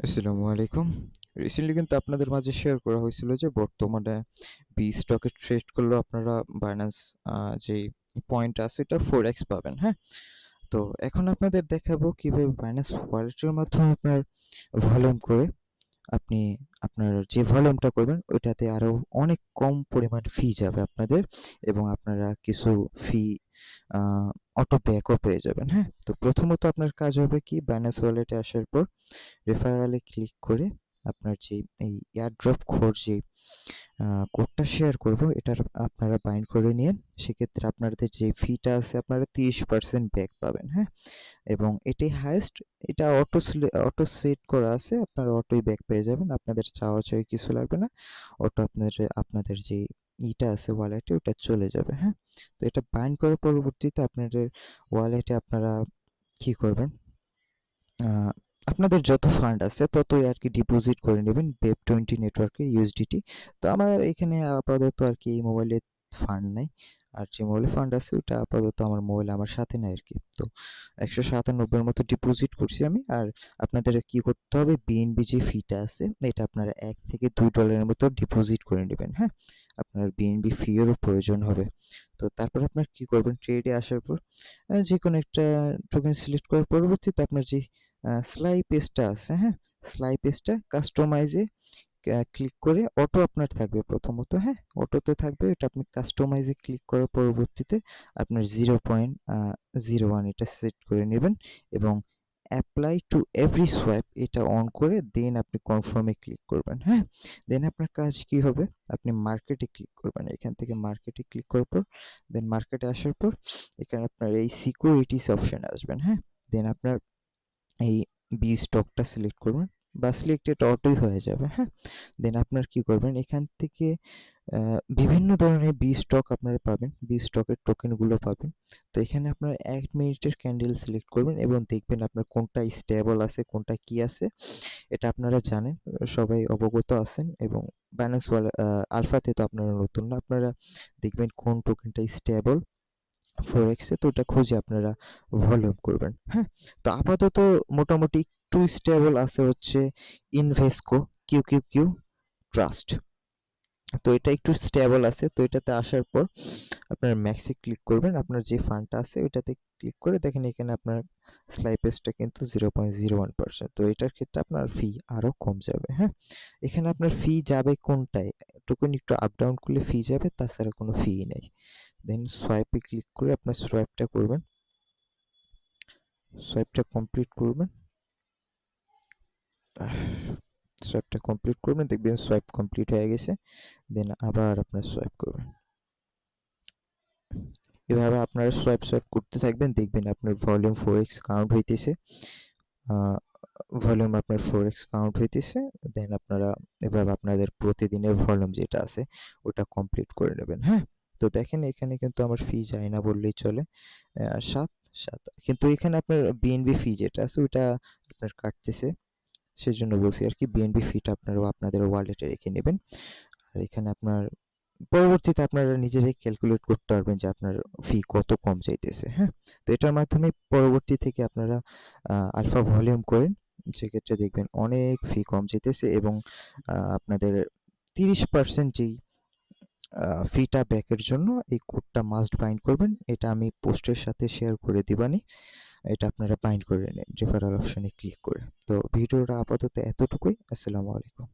আসসালামু আলাইকুম। রিসেন্টলি কিন্তু আপনাদের মাঝে শেয়ার করা হয়েছিল যে বর্তমানে স্টকে ট্রেড করলেও আপনারা বাইন্যান্স যেই পয়েন্ট আছে এটা 4x পাবেন, হ্যাঁ? তো এখন আপনাদের দেখাবো কিভাবে বাইন্যান্স ওয়ালেটের মাধ্যমে আপনার ভলিউম করে আপনি আপনার যে ভলিউমটা করবেন ওইটাতে আরো অনেক কম পরিমাণ ফি যাবে আপনাদের এবং আপনারা কিছু ফি অটো ব্যাকও পেয়ে যাবেন, হ্যাঁ? তো প্রথমত আপনার কাজ হবে কি বাইন্যান্স ওয়ালেটে আসার পর রেফারেলে ক্লিক করে আপনার যে এই এয়ারড্রপ কোড যে কোডটা শেয়ার করব এটার আপনারা বাইন্ড করে নিন। সেক্ষেত্রে আপনাদের যে ফিটা আছে আপনারা 30% ব্যাক পাবেন, হ্যাঁ? এবং এটাই হাইয়েস্ট। এটা অটো সেট করা আছে, আপনারা অটোই ব্যাক পেয়ে যাবেন, আপনাদের চাওয়া চাই কিছু লাগবে না। অটো আপনাদের যে ইটা আছে ওয়ালেটে ওটা চলে যাবে, হ্যাঁ? তো এটা বাইন্ড করার পরবর্তীতে আপনাদের ওয়ালেটে আপনারা কি করবেন, আহ, আপনাদের যত ফান্ড আছে ততই আর কি ডিপোজিট করে নেবেন বেপ20 নেটওয়ার্কে ইউএসডিটি। তো আমার এখানে আপাতত আর কি এই মোবাইলে ফান্ড নাই, আর যে মোবাইলে ফান্ড আছে ওটা আপাতত আমার মোবাইল আমার সাথে নাই আর কি। তো 197 এর মতো ডিপোজিট করছি আমি। আর আপনাদের কি করতে হবে, বিএনবি যে ফিটা আছে এটা আপনারা $1 থেকে $2 মতো ডিপোজিট করে নেবেন, হ্যাঁ? আপনার বিএনবি ফি এরও প্রয়োজন হবে। তো তারপর আপনার কি করবেন, ট্রেডে আসার পর যে কোনো একটা টোকেন সিলেক্ট করার পরবর্তীতে আপনার যে স্লাই পেজটা আছে, হ্যাঁ? স্লাই পেজটা কাস্টমাইজে ক্লিক করে অটো আপনার থাকবে প্রথমত, হ্যাঁ? অটোতে থাকবে, এটা আপনি কাস্টমাইজে ক্লিক করার পরবর্তীতে আপনার 0.01 এটা সেট করে নেবেন এবং অ্যাপ্লাই টু এভরি সোয়াইপ এটা অন করে দেন আপনি কনফার্মে ক্লিক করবেন, হ্যাঁ? দেন আপনার কাজ কি হবে, আপনি মার্কেটে ক্লিক করবেন। এখান থেকে মার্কেটে ক্লিক করার পর দেন মার্কেটে আসার পর এখানে আপনার এই সিকিউরিটিস অপশনে আসবেন, হ্যাঁ? দেন আপনার এই স্টকটা সিলেক্ট করবেন বা সিলেক্টেড অটোই হয়ে যাবে, হ্যাঁ? দেন আপনার কি করবেন, এখান থেকে বিভিন্ন ধরনের স্টক আপনারা পাবেন, স্টকের টোকেনগুলো পাবেন। তো এখানে আপনার 1 মিনিটের ক্যান্ডেল সিলেক্ট করবেন এবং দেখবেন আপনার কোনটা স্টেবল আছে কোনটা কি আছে এটা আপনারা জানেন, সবাই অবগত আছেন এবং বাইন্যান্স আলফাতে তো আপনারা নতুন না, আপনারা দেখবেন কোন টোকেনটা স্টেবল ফরেক্সে, তো ওটা খুঁজে আপনারা ভলিউম করবেন, হ্যাঁ? তো আপাতত মোটামুটি একটু স্টেবল আছে হচ্ছে ইনভেস্কো, কিউ ট্রাস্ট। তো এটা একটু স্টেবল আছে। তো এটাতে আসার পর আপনার ম্যাক্সে ক্লিক করবেন, আপনার যে ফান্ডটা আছে ওইটাতে ক্লিক করে দেখেন এখানে আপনার স্লাইপেসটা কিন্তু 0.01%। তো এটার ক্ষেত্রে আপনার ফি আরো কম যাবে, হ্যাঁ? এখানে আপনার ফি যাবে কোনটায়, টোকেন একটু আপ ডাউন করলে ফি যাবে, তাছাড়া কোনো ফি নেই। দেন সোয়াইপে ক্লিক করে আপনার সোয়াইপটা করবেন, সোয়াইপটা কমপ্লিট করবেন, সোয়াইপটা কমপ্লিট করবেন, দেখবেন সোয়াইপ কমপ্লিট হয়ে গেছে। দেন আবার আপনার সোয়াইপ করবেন। এভাবে আপনারা সোয়াইপ করতে থাকবেন, দেখবেন আপনার ভলিউম 4x কাউন্ট হইতেছে। আহ ভলিউম আপনার 4x কাউন্ট হইতেছে। দেন আপনারা এভাবে আপনাদের প্রতিদিনের ভলিউম যেটা আছে ওটা কমপ্লিট করে নেবেন, হ্যাঁ? তো দেখেন এখানে কিন্তু আমার ফি যায় না বললেই চলে। 7 কিন্তু এখানে আপনার বিএনবি ফি যেটা আছে ওইটা আপনার কাটতেছে, সেজন্য বলছি আর কি বিএনবি ফিটা আপনারা আপনাদের ওয়ালেটে রেখে নেবেন। আর এখানে আপনার পরবর্তীতে আপনারা নিজেরাই ক্যালকুলেট করতে পারবেন যে আপনার ফি কত কম চাইতেছে, হ্যাঁ? তো এটার মাধ্যমে পরবর্তী থেকে আপনারা আলফা ভলিউম করেন, সেক্ষেত্রে দেখবেন অনেক ফি কম চাইতেছে এবং আপনাদের 30% যেই ফিটা ব্যাকের জন্য এই কোডটা মাস্ট বাইন্ড করবেন। এটা আমি পোস্টের সাথে শেয়ার করে দিবানি। এটা আপনারা বাইন্ড করে নিন রেফারেল অপশনে ক্লিক করে। তো ভিডিওটা আপাতত এতটুকুই। আসসালামু আলাইকুম।